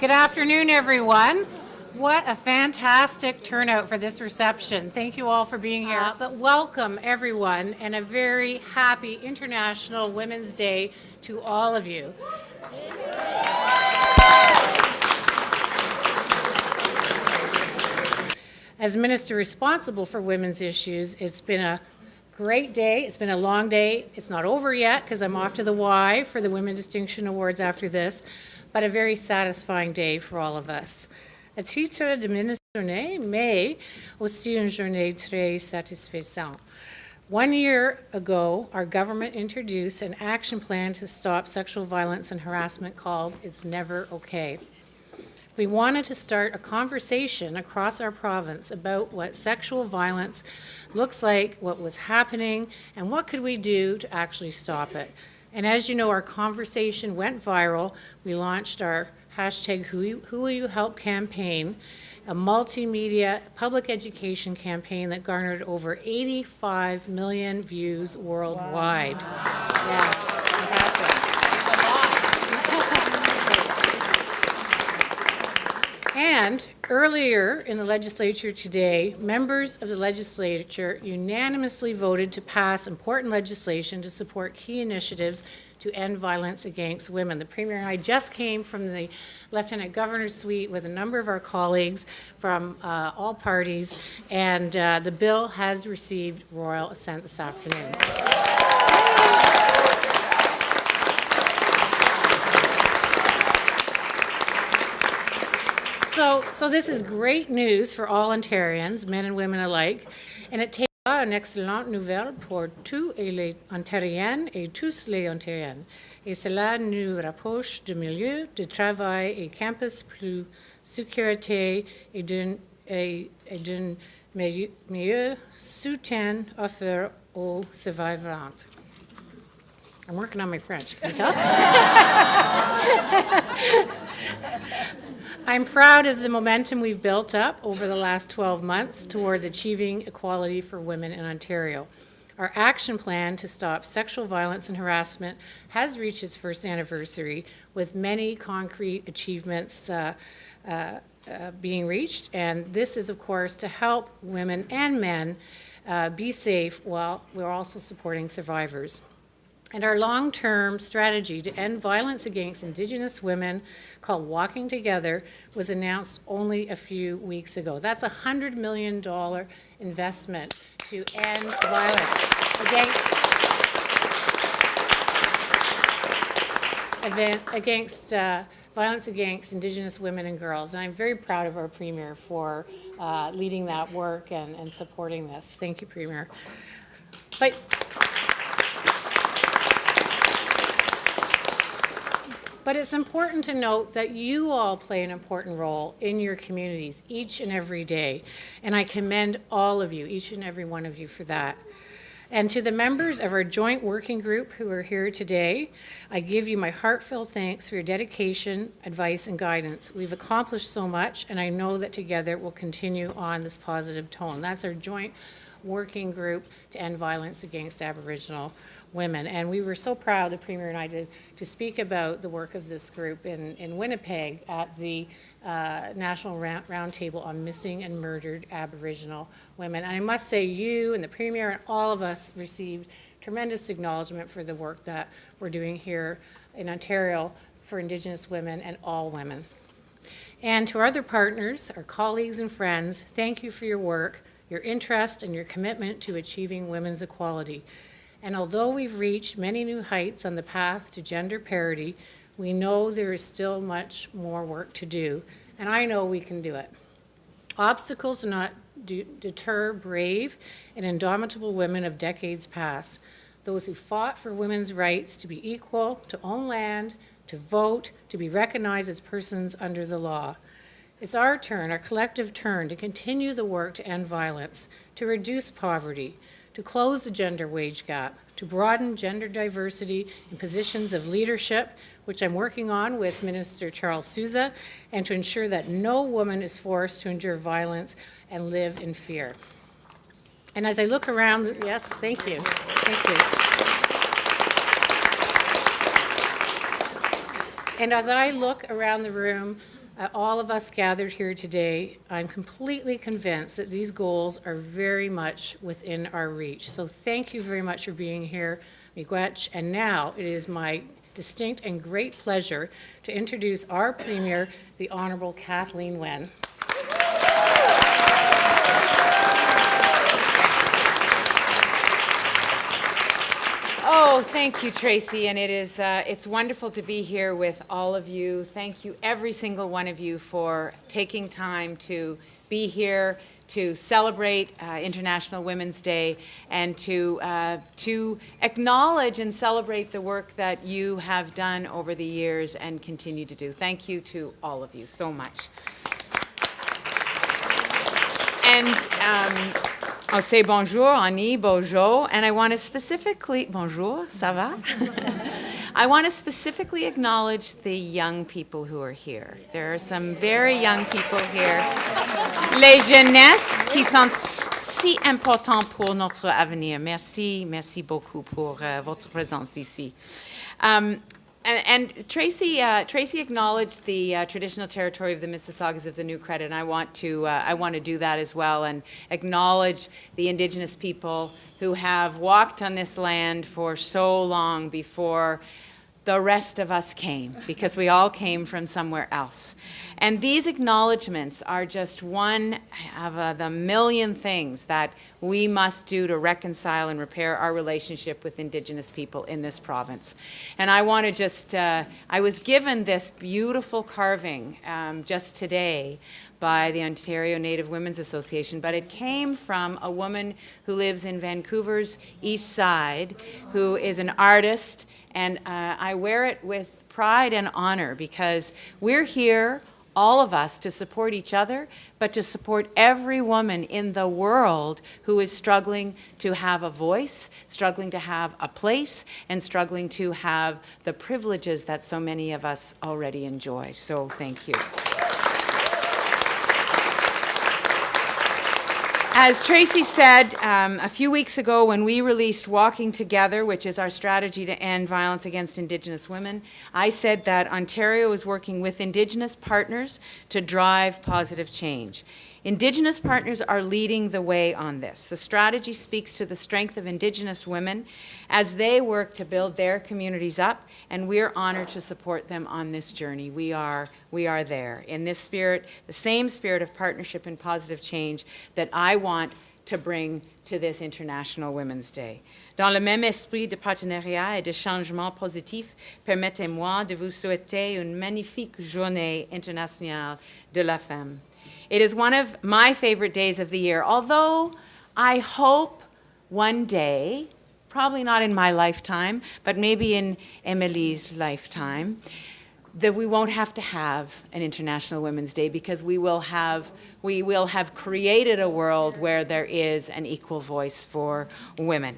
Good afternoon, everyone. What a fantastic turnout for this reception. Thank you all for being here. But welcome, everyone, and a very happy International Women's Day to all of you. As Minister responsible for women's issues, it's been a great day. It's been a long day. It's not over yet because I'm off to the Y for the Women Distinction Awards after this, but a very satisfying day for all of us. À titre de ministre, mais aussi une journée très satisfaisante. 1 year ago, our government introduced an action plan to stop sexual violence and harassment called It's Never Okay. We wanted to start a conversation across our province about what sexual violence looks like, what was happening, and what could we do to actually stop it. And as you know, our conversation went viral. We launched our hashtag Who Will You Help campaign, a multimedia public education campaign that garnered over 85 million views worldwide. Wow. Yeah, fantastic. And earlier in the legislature today, members of the legislature unanimously voted to pass important legislation to support key initiatives to end violence against women. The Premier and I just came from the Lieutenant Governor's suite with a number of our colleagues from all parties, and the bill has received royal assent this afternoon. So this is great news for all Ontarians, men and women alike, and it takes une excellente nouvelle pour tous les Ontariennes et tous les Ontariennes. Et cela nous rapproche de milieux de travail et campus plus sécurité et d'un meilleur soutien offert aux survivantes. I'm working on my French, can you tell? I'm proud of the momentum we've built up over the last 12 months towards achieving equality for women in Ontario. Our action plan to stop sexual violence and harassment has reached its first anniversary, with many concrete achievements being reached. And this is, of course, to help women and men be safe while we're also supporting survivors. And our long-term strategy to end violence against Indigenous women, called Walking Together, was announced only a few weeks ago. That's a $100 million investment to end violence violence against Indigenous women and girls. And I'm very proud of our Premier for leading that work and supporting this. Thank you, Premier. But it's important to note that you all play an important role in your communities each and every day. And I commend all of you, each and every one of you, for that. And to the members of our joint working group who are here today, I give you my heartfelt thanks for your dedication, advice, and guidance. We've accomplished so much, and I know that together we'll continue on this positive tone. That's our joint working group to end violence against Aboriginal women. And we were so proud, the Premier and I, to speak about the work of this group in Winnipeg at the National Roundtable on Missing and Murdered Aboriginal Women. And I must say, you and the Premier and all of us received tremendous acknowledgement for the work that we're doing here in Ontario for Indigenous women and all women. And to our other partners, our colleagues and friends, thank you for your work, your interest, and your commitment to achieving women's equality. And although we've reached many new heights on the path to gender parity, we know there is still much more work to do, and I know we can do it. Obstacles do not deter brave and indomitable women of decades past, those who fought for women's rights to be equal, to own land, to vote, to be recognized as persons under the law. It's our turn, our collective turn, to continue the work to end violence, to reduce poverty, to close the gender wage gap, to broaden gender diversity in positions of leadership, which I'm working on with Minister Charles Sousa, and to ensure that no woman is forced to endure violence and live in fear. And as I look around, yes, thank you. And as I look around the room, all of us gathered here today, I'm completely convinced that these goals are very much within our reach. So thank you very much for being here, Miigwech. And now it is my distinct and great pleasure to introduce our Premier, the Honourable Kathleen Wynne. Oh, thank you, Tracy, and it's wonderful to be here with all of you. Thank you, every single one of you, for taking time to be here to celebrate International Women's Day and to acknowledge and celebrate the work that you have done over the years and continue to do. Thank you to all of you so much. And I'll say bonjour, Annie, bonjour, and I want to specifically, bonjour, ça va? I want to specifically acknowledge the young people who are here. There are some very young people here. Les jeunesses qui sont si importants pour notre avenir. Merci, merci beaucoup pour votre présence ici. And Tracy acknowledged the traditional territory of the Mississaugas of the New Credit, and I want to do that as well and acknowledge the Indigenous people who have walked on this land for so long before the rest of us came, because we all came from somewhere else. And these acknowledgements are just one of the million things that we must do to reconcile and repair our relationship with Indigenous people in this province. And I want to just, I was given this beautiful carving just today by the Ontario Native Women's Association, but it came from a woman who lives in Vancouver's East Side, who is an artist, and I wear it with pride and honor because we're here, all of us, to support each other, but to support every woman in the world who is struggling to have a voice, struggling to have a place, and struggling to have the privileges that so many of us already enjoy. So thank you. As Tracy said, a few weeks ago when we released Walking Together, which is our strategy to end violence against Indigenous women, I said that Ontario is working with Indigenous partners to drive positive change. Indigenous partners are leading the way on this. The strategy speaks to the strength of Indigenous women as they work to build their communities up, and we're honored to support them on this journey. We are there. In this spirit, the same spirit of partnership and positive change that I want to bring to this International Women's Day. Dans le même esprit de partenariat et de changement positif, permettez-moi de vous souhaiter une magnifique journée internationale de la femme. It is one of my favorite days of the year, although I hope one day, probably not in my lifetime, but maybe in Emily's lifetime, that we won't have to have an International Women's Day because we will have created a world where there is an equal voice for women.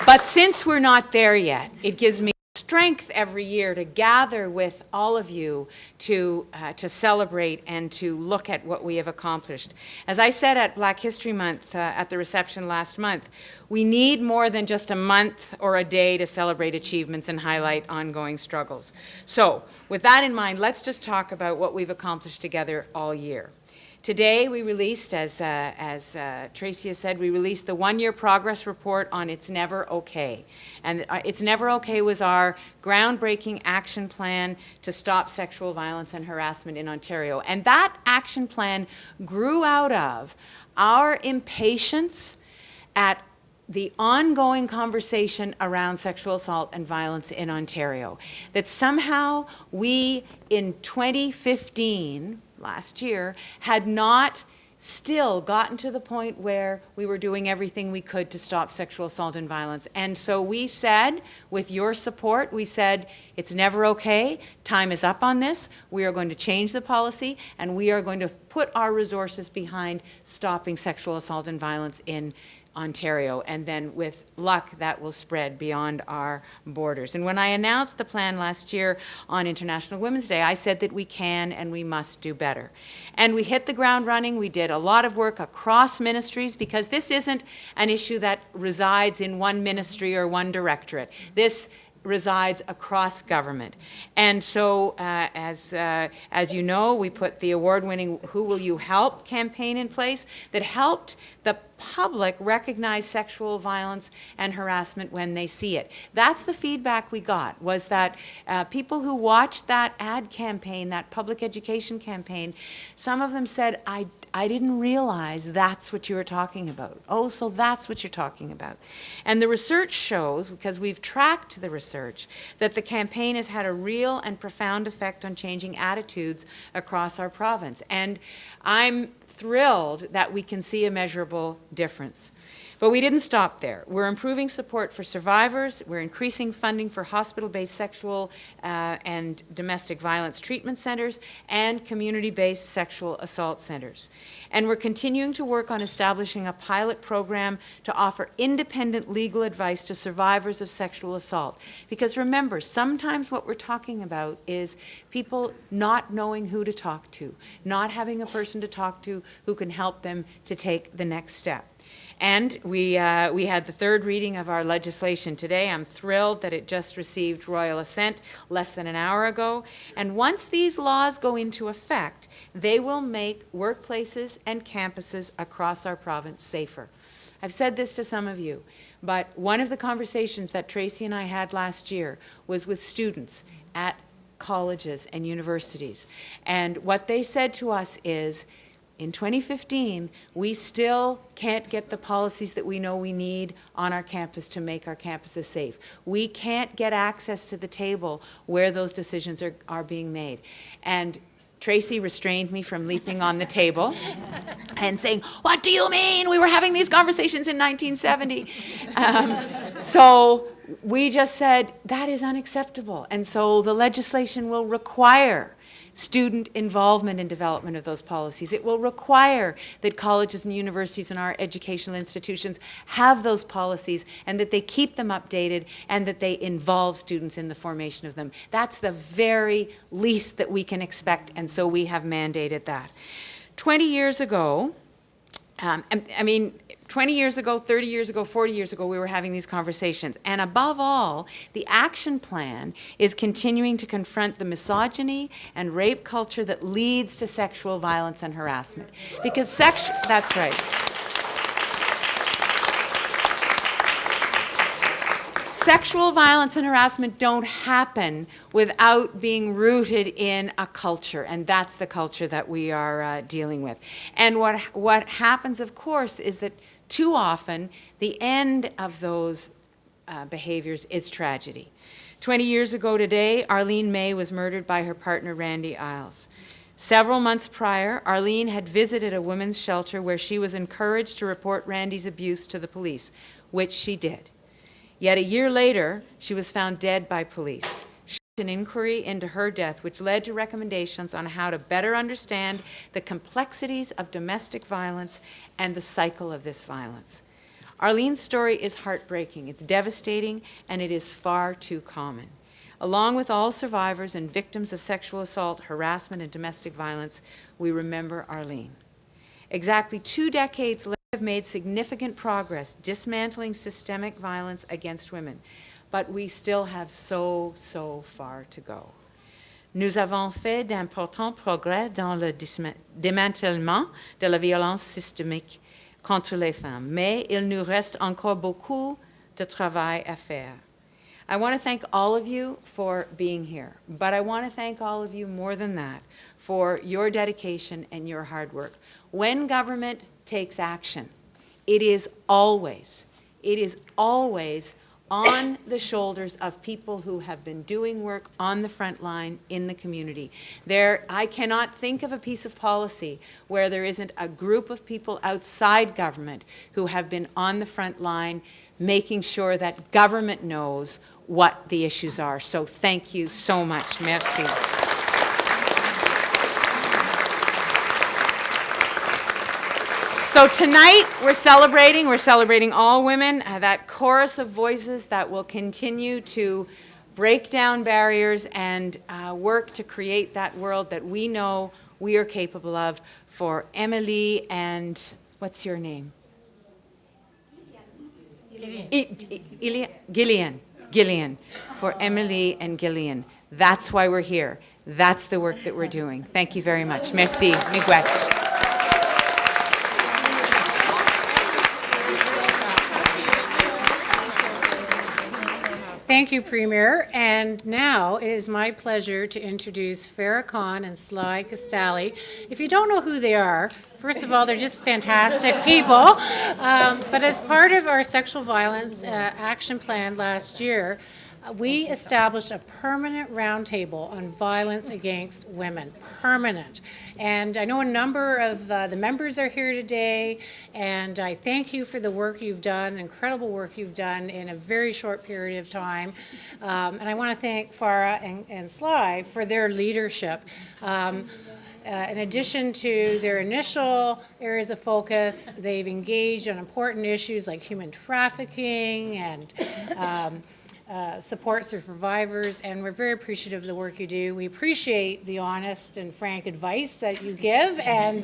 But since we're not there yet, it gives me strength every year to gather with all of you to celebrate and to look at what we have accomplished. As I said at Black History Month at the reception last month, we need more than just a month or a day to celebrate achievements and highlight ongoing struggles. So with that in mind, let's just talk about what we've accomplished together all year. Today we released, as Tracy has said, we released the one-year progress report on It's Never Okay. And It's Never Okay was our groundbreaking action plan to stop sexual violence and harassment in Ontario. And that action plan grew out of our impatience at the ongoing conversation around sexual assault and violence in Ontario. That somehow we, in 2015, last year, had not still gotten to the point where we were doing everything we could to stop sexual assault and violence. And so we said, with your support, we said, it's never okay, time is up on this, we are going to change the policy, and we are going to put our resources behind stopping sexual assault and violence in Ontario, and then with luck that will spread beyond our borders. And when I announced the plan last year on International Women's Day, I said that we can and we must do better. And we hit the ground running. We did a lot of work across ministries because this isn't an issue that resides in one ministry or one directorate. This resides across government. And so, as you know, we put the award-winning Who Will You Help campaign in place that helped the public recognize sexual violence and harassment when they see it. That's the feedback we got, was that people who watched that ad campaign, that public education campaign, some of them said, I didn't realize that's what you were talking about. Oh, so that's what you're talking about. And the research shows, because we've tracked the research, that the campaign has had a real and profound effect on changing attitudes across our province. And I'm thrilled that we can see a measurable difference. But we didn't stop there. We're improving support for survivors. We're increasing funding for hospital-based sexual and domestic violence treatment centers and community-based sexual assault centers. And we're continuing to work on establishing a pilot program to offer independent legal advice to survivors of sexual assault. Because remember, sometimes what we're talking about is people not knowing who to talk to, not having a person to talk to who can help them to take the next step. And we had the third reading of our legislation today. I'm thrilled that it just received royal assent less than an hour ago. And once these laws go into effect, they will make workplaces and campuses across our province safer. I've said this to some of you, but one of the conversations that Tracy and I had last year was with students at colleges and universities. And what they said to us is, in 2015, we still can't get the policies that we know we need on our campus to make our campuses safe. We can't get access to the table where those decisions are being made. And Tracy restrained me from leaping on the table and saying, "What do you mean? We were having these conversations in 1970. So we just said, that is unacceptable. And so the legislation will require student involvement in development of those policies. It will require that colleges and universities and our educational institutions have those policies and that they keep them updated and that they involve students in the formation of them. That's the very least that we can expect, and so we have mandated that. 20 years ago, 20 years ago, 30 years ago, 40 years ago, we were having these conversations. And above all, the action plan is continuing to confront the misogyny and rape culture that leads to sexual violence and harassment. Because that's right. Sexual violence and harassment don't happen without being rooted in a culture, and that's the culture that we are dealing with. And what happens, of course, is that too often the end of those behaviors is tragedy. 20 years ago today, Arlene May was murdered by her partner, Randy Isles. Several months prior, Arlene had visited a women's shelter where she was encouraged to report Randy's abuse to the police, which she did. Yet a year later, she was found dead by police. An inquiry into her death, which led to recommendations on how to better understand the complexities of domestic violence and the cycle of this violence. Arlene's story is heartbreaking, it's devastating, and it is far too common. Along with all survivors and victims of sexual assault, harassment, and domestic violence, we remember Arlene. Exactly 2 decades later, we have made significant progress dismantling systemic violence against women. But we still have so far to go. Nous avons fait d'importants progrès dans le démantèlement de la violence systémique contre les femmes, mais il nous reste encore beaucoup de travail à faire. I want to thank all of you for being here, but I want to thank all of you more than that for your dedication and your hard work. When government takes action, it is always on the shoulders of people who have been doing work on the front line in the community. I cannot think of a piece of policy where there isn't a group of people outside government who have been on the front line making sure that government knows what the issues are. So thank you so much. Merci. So tonight we're celebrating all women, that chorus of voices that will continue to break down barriers and work to create that world that we know we are capable of for Emily and, what's your name? Gillian. Gillian, for Emily and Gillian. That's why we're here. That's the work that we're doing. Thank you very much. Merci. Miigwech. Thank you, Premier. And now it is my pleasure to introduce Farah Khan and Sly Castelli. If you don't know who they are, first of all, they're just fantastic people. But as part of our sexual violence action plan last year, we established a permanent roundtable on violence against women, permanent. And I know a number of the members are here today, and I thank you for the work you've done, incredible work you've done in a very short period of time. And I want to thank Farah and Sly for their leadership. In addition to their initial areas of focus, they've engaged on important issues like human trafficking and support for survivors, and we're very appreciative of the work you do. We appreciate the honest and frank advice that you give, and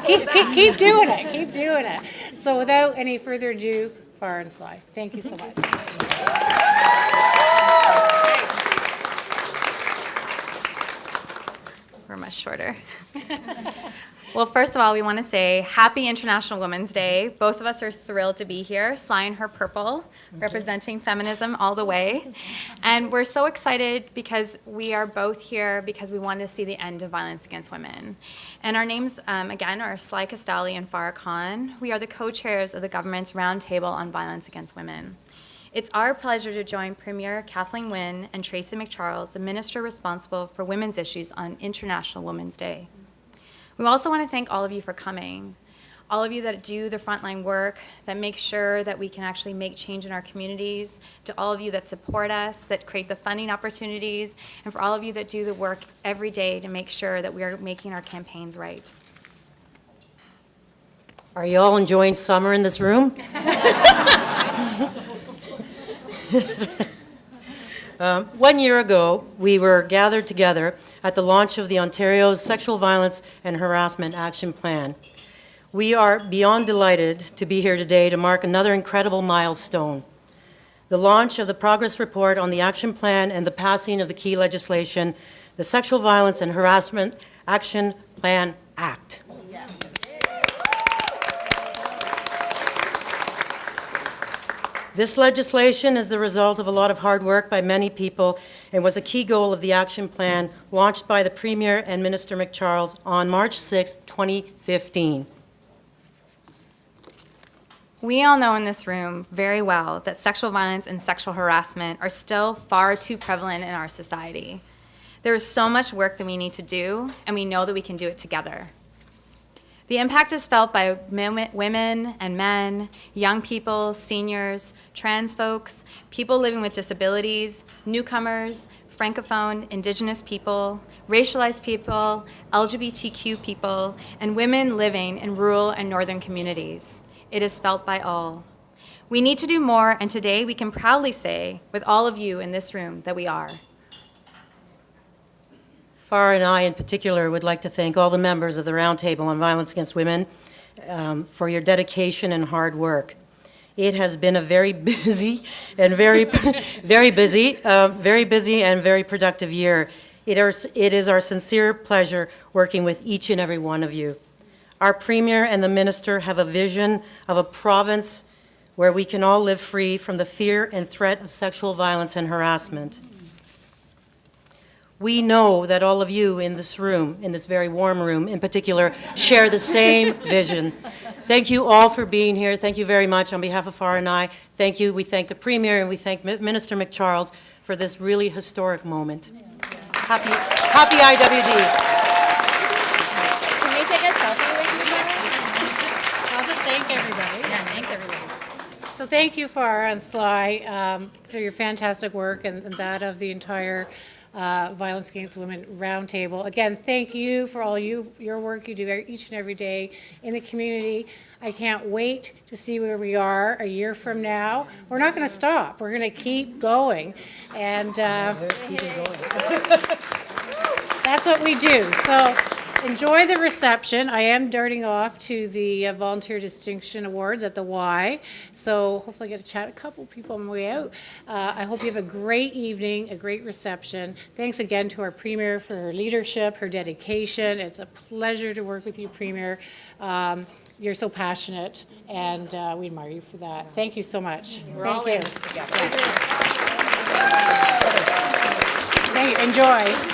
keep doing it, keep doing it. So without any further ado, Farah and Sly, thank you so much. We're much shorter. Well, first of all, we want to say Happy International Women's Day. Both of us are thrilled to be here. Sly in her purple, representing feminism all the way. And we're so excited because we are both here because we want to see the end of violence against women. And our names, again, are Sly Castelli and Farah Khan. We are the co-chairs of the government's Roundtable on Violence Against Women. It's our pleasure to join Premier Kathleen Wynne and Tracy McCharles, the minister responsible for women's issues on International Women's Day. We also want to thank all of you for coming, all of you that do the frontline work, that make sure that we can actually make change in our communities, to all of you that support us, that create the funding opportunities, and for all of you that do the work every day to make sure that we are making our campaigns right. Are you all enjoying summer in this room? 1 year ago, we were gathered together at the launch of the Ontario's Sexual Violence and Harassment Action Plan. We are beyond delighted to be here today to mark another incredible milestone, the launch of the progress report on the action plan and the passing of the key legislation, the Sexual Violence and Harassment Action Plan Act. This legislation is the result of a lot of hard work by many people and was a key goal of the action plan launched by the Premier and Minister McCharles on March 6, 2015. We all know in this room very well that sexual violence and sexual harassment are still far too prevalent in our society. There is so much work that we need to do, and we know that we can do it together. The impact is felt by women and men, young people, seniors, trans folks, people living with disabilities, newcomers, Francophone, Indigenous people, racialized people, LGBTQ people, and women living in rural and northern communities. It is felt by all. We need to do more, and today we can proudly say, with all of you in this room, that we are. Farah and I, in particular, would like to thank all the members of the Roundtable on Violence Against Women for your dedication and hard work. It has been a very busy and very busy and very productive year. It is our sincere pleasure working with each and every one of you. Our Premier and the Minister have a vision of a province where we can all live free from the fear and threat of sexual violence and harassment. We know that all of you in this room, in this very warm room in particular, share the same vision. Thank you all for being here. Thank you very much on behalf of Farah and I. Thank you. We thank the Premier and we thank Minister McCharles for this really historic moment. Happy IWD. Can we take a selfie with you guys? I'll just thank everybody. Yeah, thank everybody. So thank you, Farah and Sly, for your fantastic work and that of the entire Violence Against Women Roundtable. Again, thank you for all your work you do each and every day in the community. I can't wait to see where we are a year from now. We're not going to stop. We're going to keep going. And that's what we do. So enjoy the reception. I am darting off to the Volunteer Distinction Awards at the Y, so hopefully I get to chat a couple people on my way out. I hope you have a great evening, a great reception. Thanks again to our Premier for her leadership, her dedication. It's a pleasure to work with you, Premier. You're so passionate, and we admire you for that. Thank you so much. Thank you. together. Thank you. Enjoy.